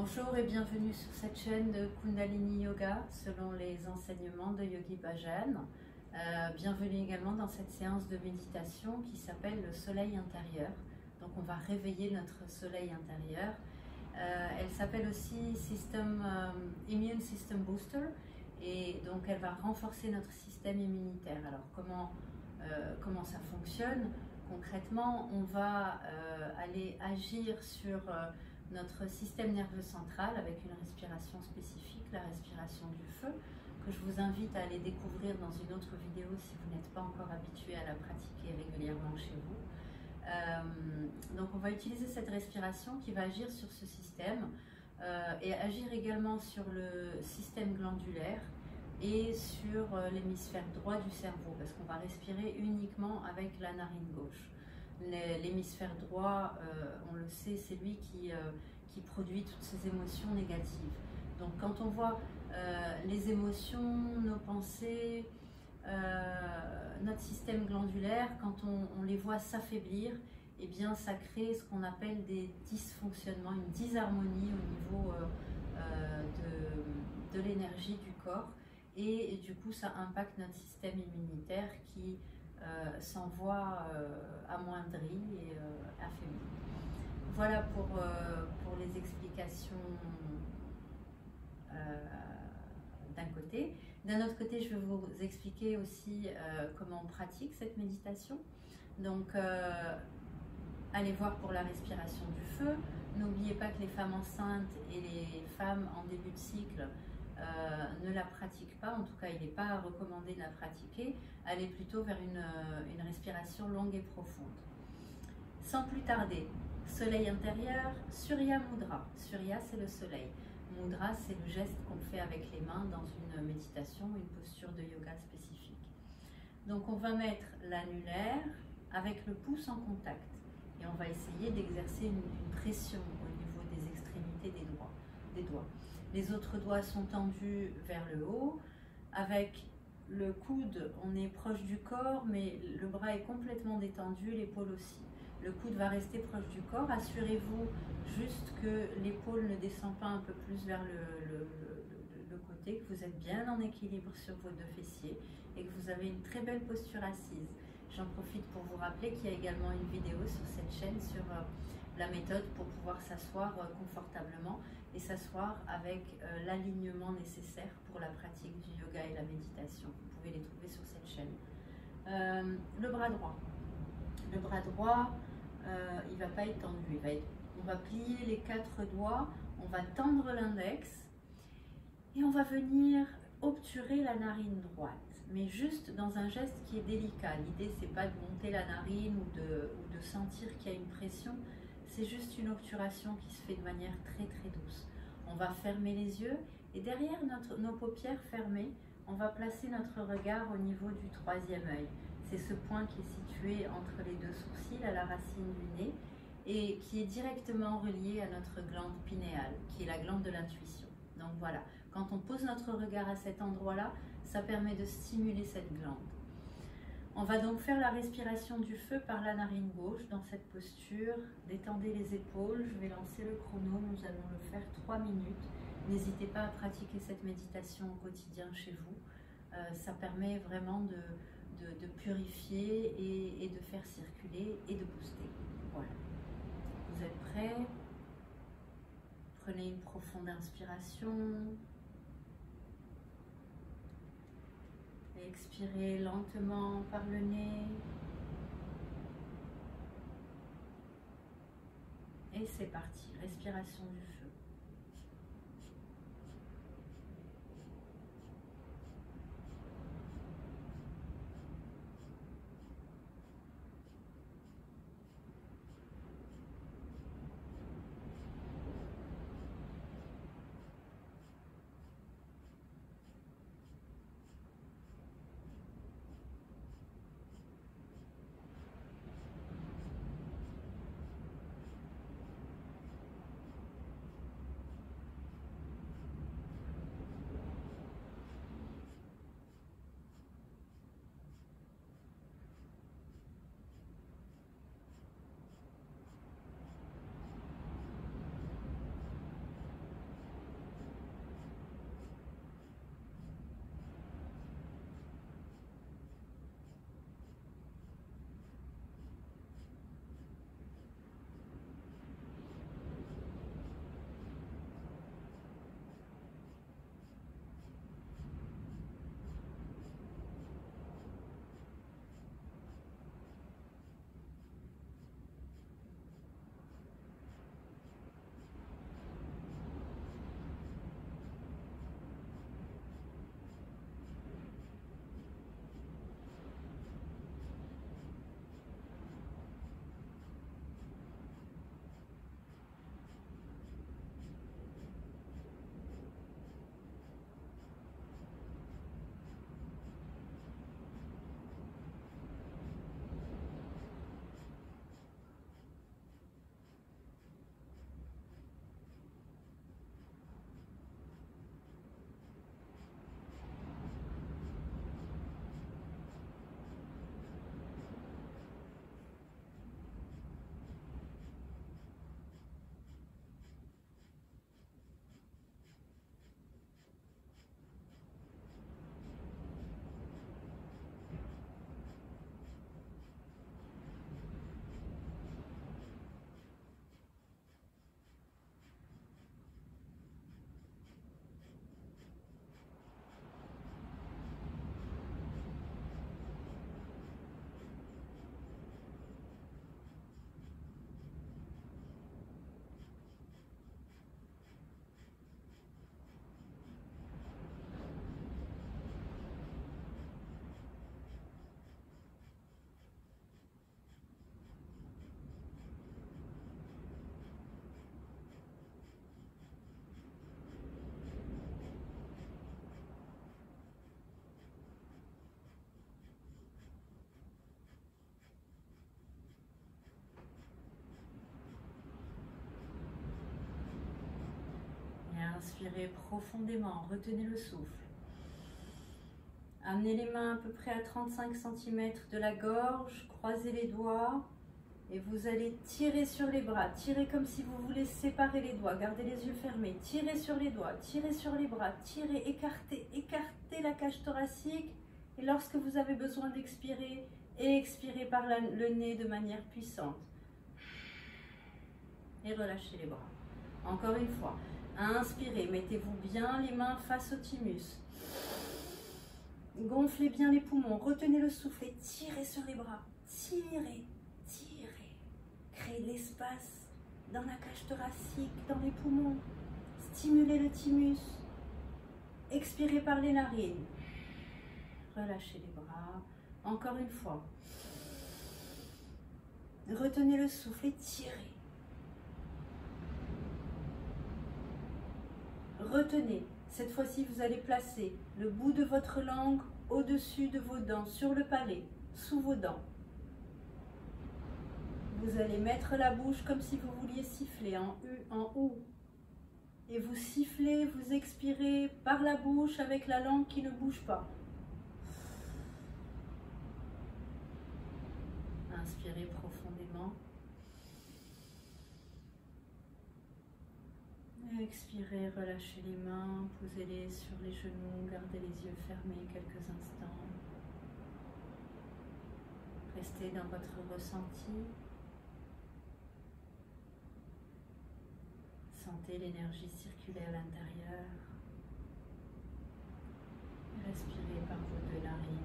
Bonjour et bienvenue sur cette chaîne de Kundalini Yoga selon les enseignements de Yogi Bhajan. Bienvenue également dans cette séance de méditation qui s'appelle le soleil intérieur. Donc on va réveiller notre soleil intérieur. Elle s'appelle aussi Immune System Booster et donc elle va renforcer notre système immunitaire. Alors comment ça fonctionne? Concrètement, on va aller agir sur notre système nerveux central avec une respiration spécifique, la respiration du feu, que je vous invite à aller découvrir dans une autre vidéo si vous n'êtes pas encore habitué à la pratiquer régulièrement chez vous. Donc on va utiliser cette respiration qui va agir sur ce système et agir également sur le système glandulaire et sur l'hémisphère droit du cerveau, parce qu'on va respirer uniquement avec la narine gauche. L'hémisphère droit, on le sait, c'est lui qui produit toutes ces émotions négatives. Donc quand on voit les émotions, nos pensées, notre système glandulaire, quand on les voit s'affaiblir, eh bien ça crée ce qu'on appelle des dysfonctionnements, une disharmonie au niveau de l'énergie du corps, et du coup ça impacte notre système immunitaire qui s'envoie amoindri et affaibli. Voilà pour les explications d'un côté. D'un autre côté, je vais vous expliquer aussi comment on pratique cette méditation. Donc, allez voir pour la respiration du feu. N'oubliez pas que les femmes enceintes et les femmes en début de cycle ne la pratiquent pas. En tout cas, il n'est pas recommandé de la pratiquer. Allez plutôt vers une respiration longue et profonde. Sans plus tarder, soleil intérieur, Surya Mudra. Surya, c'est le soleil. Mudra, c'est le geste qu'on fait avec les mains dans une méditation, une posture de yoga spécifique. Donc, on va mettre l'annulaire avec le pouce en contact et on va essayer d'exercer une pression au niveau des extrémités des doigts. Les autres doigts sont tendus vers le haut. Avec le coude, on est proche du corps, mais le bras est complètement détendu, l'épaule aussi. Le coude va rester proche du corps. Assurez-vous juste que l'épaule ne descend pas un peu plus vers le côté, que vous êtes bien en équilibre sur vos deux fessiers et que vous avez une très belle posture assise. J'en profite pour vous rappeler qu'il y a également une vidéo sur cette chaîne sur la méthode pour pouvoir s'asseoir confortablement et s'asseoir avec l'alignement nécessaire pour la pratique du yoga et la méditation. Vous pouvez les trouver sur cette chaîne. Le bras droit. Le bras droit, il ne va pas être tendu. On va plier les 4 doigts, on va tendre l'index et on va venir obturer la narine droite, mais juste dans un geste qui est délicat. L'idée, c'est pas de monter la narine ou de sentir qu'il y a une pression, c'est juste une obturation qui se fait de manière très très douce. On va fermer les yeux et derrière nos paupières fermées, on va placer notre regard au niveau du 3e œil. C'est ce point qui est situé entre les 2 sourcils, à la racine du nez, et qui est directement relié à notre glande pinéale, qui est la glande de l'intuition. Donc voilà, quand on pose notre regard à cet endroit-là, ça permet de stimuler cette glande. On va donc faire la respiration du feu par la narine gauche dans cette posture. Détendez les épaules, je vais lancer le chrono, nous allons le faire 3 minutes. N'hésitez pas à pratiquer cette méditation au quotidien chez vous. Ça permet vraiment de purifier et de faire circuler et de booster. Voilà. Vous êtes prêts? Prenez une profonde inspiration. Expirez lentement par le nez. Et c'est parti. Respiration du feu. Inspirez profondément, retenez le souffle. Amenez les mains à peu près à 35 cm de la gorge, croisez les doigts et vous allez tirer sur les bras. Tirez comme si vous voulez séparer les doigts, gardez les yeux fermés. Tirez sur les doigts, tirez sur les bras, tirez, écartez, écartez la cage thoracique. Et lorsque vous avez besoin d'expirer, expirez par le nez de manière puissante. Et relâchez les bras. Encore une fois, inspirez, mettez-vous bien les mains face au thymus. Gonflez bien les poumons, retenez le souffle et tirez sur les bras. Tirez, tirez. Créez de l'espace dans la cage thoracique, dans les poumons. Stimulez le thymus. Expirez par les narines. Relâchez les bras. Encore une fois. Retenez le souffle et tirez. Retenez. Cette fois-ci, vous allez placer le bout de votre langue au-dessus de vos dents, sur le palais, sous vos dents. Vous allez mettre la bouche comme si vous vouliez siffler en U, en OU. Et vous sifflez, vous expirez par la bouche avec la langue qui ne bouge pas. Inspirez profondément. Expirez, relâchez les mains, posez-les sur les genoux, gardez les yeux fermés quelques instants. Restez dans votre ressenti. Sentez l'énergie circuler à l'intérieur. Respirez par vos deux narines.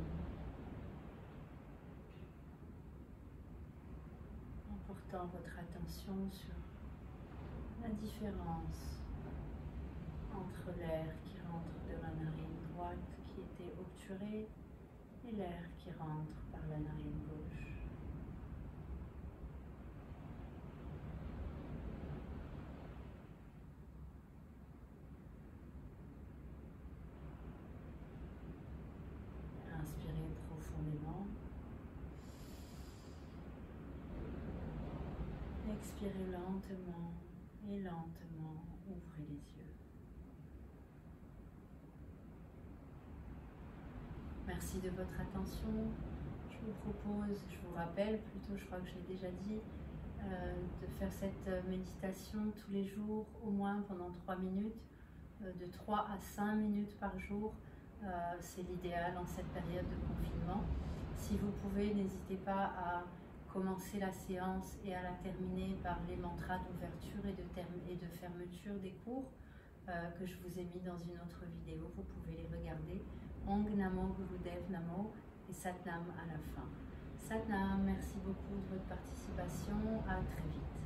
En portant votre attention sur la différence entre l'air qui rentre de la narine droite qui était obturée et l'air qui rentre par la narine gauche. Inspirez profondément. Expirez lentement et lentement, ouvrez les yeux. Merci de votre attention. Je vous rappelle plutôt, je crois que j'ai déjà dit, de faire cette méditation tous les jours, au moins pendant 3 minutes, de 3 à 5 minutes par jour. C'est l'idéal en cette période de confinement. Si vous pouvez, n'hésitez pas à commencer la séance et à la terminer par les mantras d'ouverture et de fermeture des cours que je vous ai mis dans une autre vidéo. Vous pouvez les regarder. Ong Namo Gurudev Namo et Satnam à la fin. Satnam, merci beaucoup de votre participation. À très vite.